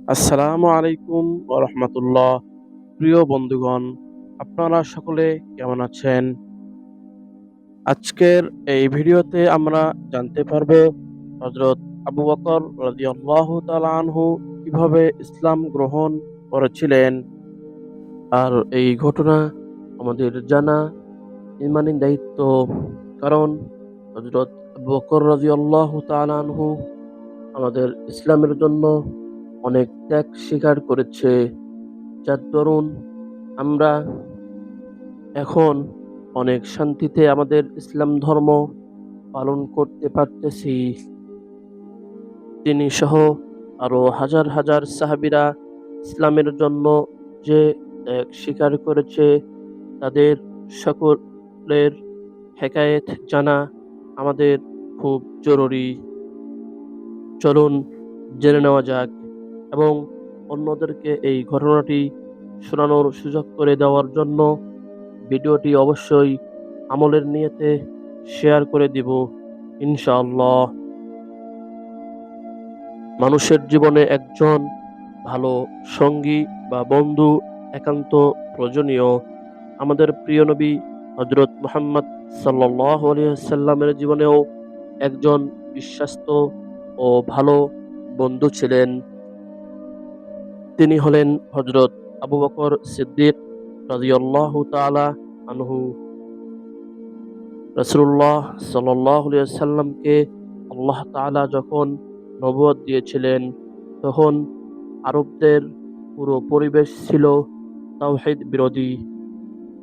আসসালামু আলাইকুম ওয়া রাহমাতুল্লাহ। প্রিয় বন্ধুগণ, আপনারা সকলে কেমন আছেন? আজকের এই ভিডিওতে আমরা জানতে পারবো হযরত আবু বকর রাদিয়াল্লাহু তাআলা আনহু কিভাবে ইসলাম গ্রহণ করেছিলেন। আর এই ঘটনা আমাদের জানা ঈমানি দায়িত্ব। কারণ হযরত আবু বকর রাদিয়াল্লাহু তাআলা আনহু আমাদের ইসলামের জন্য অনেক ত্যাগ স্বীকার করেছে, যার দরুন আমরা এখন অনেক শান্তিতে আমাদের ইসলাম ধর্ম পালন করতে পারতেছি। তিনি সহ আরো হাজার হাজার সাহাবীরা ইসলামের জন্য যে ত্যাগ স্বীকার করেছে, তাদের সকলের হেকায়েত জানা আমাদের খুব জরুরি। চলুন জেনে নেওয়া যাক এবং অন্যদেরকে এই ঘটনাটি শোনানোর সুযোগ করে দেওয়ার জন্য ভিডিওটি অবশ্যই আমলের নিয়তে শেয়ার করে দিব ইনশাআল্লাহ। মানুষের জীবনে একজন ভালো সঙ্গী বা বন্ধু একান্ত প্রয়োজনীয়। আমাদের প্রিয় নবী হযরত মুহাম্মদ সাল্লাল্লাহু আলাইহি ওয়াসাল্লামের জীবনেও একজন বিশ্বস্ত ও ভালো বন্ধু ছিলেন। তিনি হলেন হযরত আবু বকর সিদ্দিক রাদিয়াল্লাহু তাআলা আনহু। রাসূলুল্লাহ সাল্লাল্লাহু আলাইহি ওয়াসাল্লামকে আল্লাহ তাআলা যখন নবুয়ত দিয়েছিলেন, তখন আরবদের পুরো পরিবেশ ছিল তাওহীদ বিরোধী।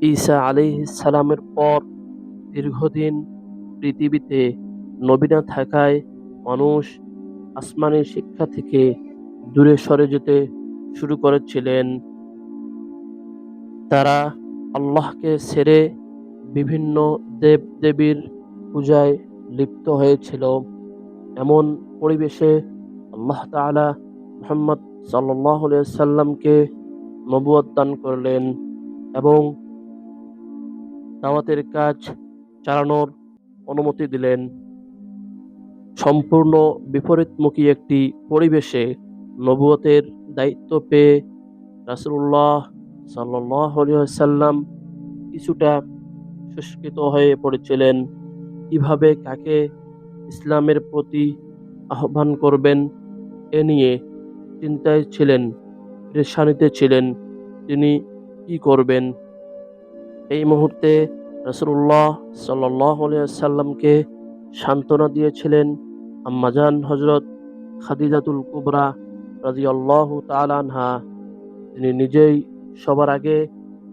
ঈসা আলাইহিস সালামের পর দীর্ঘদিন পৃথিবীতে নবী না থাকায় মানুষ আসমানি শিক্ষা থেকে দূরে সরে যেতে শুরু করেছিলেন। তারা আল্লাহকে ছেড়ে বিভিন্ন দেব-দেবীর পূজায় লিপ্ত হয়েছিল। এমন পরিবেশে আল্লাহ তাআলা মুহাম্মদ সাল্লাল্লাহু আলাইহি ওয়াসাল্লামকে নবুয়ত দান করলেন এবং দাওয়াতের কাজ চালানোর অনুমতি দিলেন। সম্পূর্ণ বিপরীতমুখী একটি পরিবেশে নবুয়তের দায়িত্ব পেয়ে রাসূলুল্লাহ সাল্লাল্লাহু আলাইহি ওয়াসাল্লাম কিছুটা শুষ্কিত হয়ে পড়েছিলেন। কিভাবে কাকে ইসলামের প্রতি আহ্বান করবেন এ নিয়ে চিন্তায় ছিলেন, পেরেশানিতে ছিলেন। তিনি কি করবেন? এই মুহূর্তে রাসূলুল্লাহ সাল্লাল্লাহু আলাইহি ওয়াসাল্লামকে সান্ত্বনা দিয়েছিলেন আম্মাজান হযরত খাদিজাতুল কুবরা রাদিয়াল্লাহু তাআলা আনহা। তিনি নিজেই সবার আগে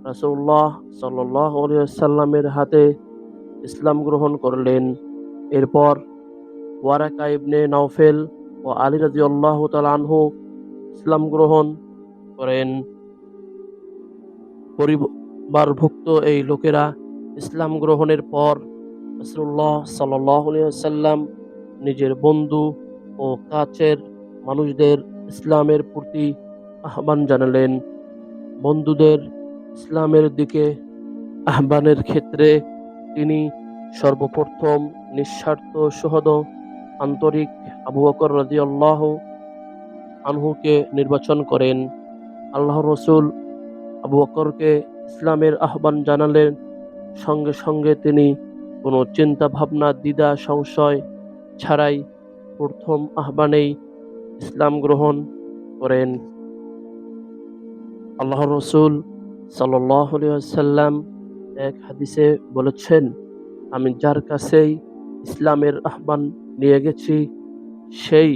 রাসূলুল্লাহ সাল্লাল্লাহু আলাইহি ওয়াসাল্লামের হাতে ইসলাম গ্রহণ করলেন। এরপর ওয়ারাকা ইবনে নাওফেল ও আলী রাদিয়াল্লাহু তাআলা আনহু ইসলাম গ্রহণ করেন। পরিবারভুক্ত এই লোকেরা ইসলাম গ্রহণের পর রাসূলুল্লাহ সাল্লাল্লাহু আলাইহি ওয়াসাল্লাম নিজের বন্ধু ও কাছের মানুষদের ইসলামের প্রতি আহ্বান জানালেন। বন্ধুদের ইসলামের দিকে আহ্বানের ক্ষেত্রে তিনি সর্বপ্রথম নিঃস্বার্থ সুহৃদ আন্তরিক আবু বকর রাদিয়াল্লাহু আনহুকে নির্বাচন করেন। আল্লাহর রাসূল আবু বকরকে ইসলামের আহ্বান জানালেন। সঙ্গে সঙ্গে তিনি কোনো চিন্তা ভাবনা দ্বিধা সংশয় ছাড়াই প্রথম আহ্বানেই ইসলাম গ্রহণ করেন। আল্লাহর রাসূল সাল্লাল্লাহু আলাইহি ওয়াসাল্লাম এক হাদিসে বলেছেন, আমি যার কাছেই ইসলামের আহ্বান নিয়ে গেছি, সেই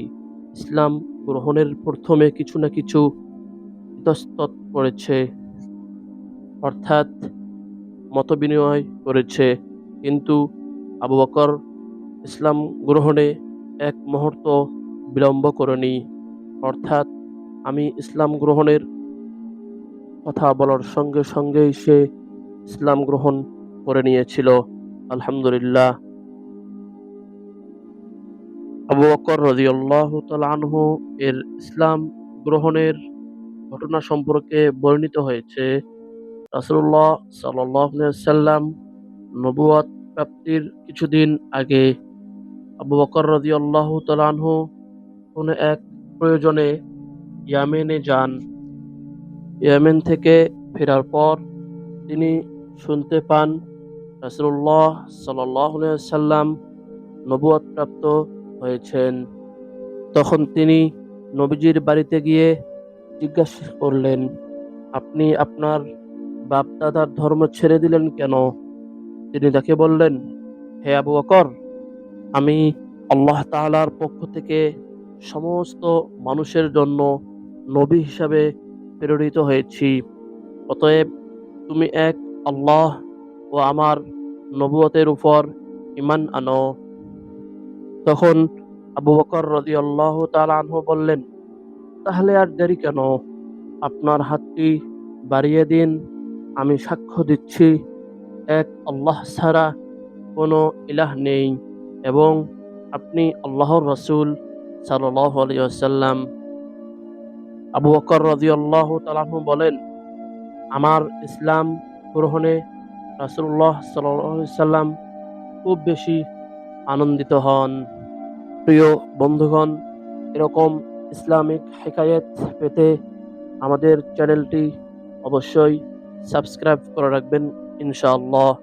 ইসলাম গ্রহণের প্রথমে কিছু না কিছু ইতস্তত করেছে, অর্থাৎ মতবিনিময় করেছে। কিন্তু আবু বকর ইসলাম গ্রহণে এক মুহূর্ত বিলম্ব করেনি। অর্থাৎ আমি ইসলাম গ্রহণের কথা বলার সঙ্গে সঙ্গেই সে ইসলাম গ্রহণ করে নিয়েছিল। আলহামদুলিল্লাহ। আবু বকর রাদিয়াল্লাহু তাআলা আনহু এর ইসলাম গ্রহণের ঘটনা সম্পর্কে বর্ণিত হয়েছে, রাসূলুল্লাহ সাল্লাল্লাহু আলাইহি ওয়াসাল্লাম নবুয়ত প্রাপ্তির কিছুদিন আগে আবু বকর রাদিয়াল্লাহু তাআলা আনহু কোনো এক প্রয়োজনে ইয়ামেনে যান। ইয়ামেন থেকে ফেরার পর তিনি শুনতে পান রাসূলুল্লাহ সাল্লাল্লাহু আলাইহি ওয়াসাল্লাম নবুয়ত প্রাপ্ত হয়েছেন। তখন তিনি নবীজির বাড়িতে গিয়ে জিজ্ঞাসা করলেন, আপনি আপনার বাপ-দাদার ধর্ম ছেড়ে দিলেন কেন? তিনি তাকে বললেন, হে আবু বকর, আমি আল্লাহ তাআলার পক্ষ থেকে সমস্ত মানুষের জন্য নবী হিসাবে প্রেরিত হয়েছি। অতএব তুমি এক আল্লাহ ও আমার নবুয়তের উপর ঈমান আনো। তখন আবু বকর রাদিয়াল্লাহু তাআলা আনহু বললেন, তাহলে আর দেরি কেন? আপনার হাতটি বাড়িয়ে দিন। আমি সাক্ষ্য দিচ্ছি এক আল্লাহ ছাড়া কোনো ইলাহ নেই এবং আপনি আল্লাহর রাসূল সাল্লাল্লাহু আলাইহি ওয়াসাল্লাম। আবু বকর রাদিয়াল্লাহু তাআলা আনহু বলেন, আমার ইসলাম গ্রহণে রাসূলুল্লাহ সাল্লাল্লাহু আলাইহি ওয়াসাল্লাম খুব বেশি আনন্দিত হন। প্রিয় বন্ধুগণ, এরকম ইসলামিক হিকায়াত পেতে আমাদের চ্যানেলটি অবশ্যই সাবস্ক্রাইব করে রাখবেন ইনশাআল্লাহ।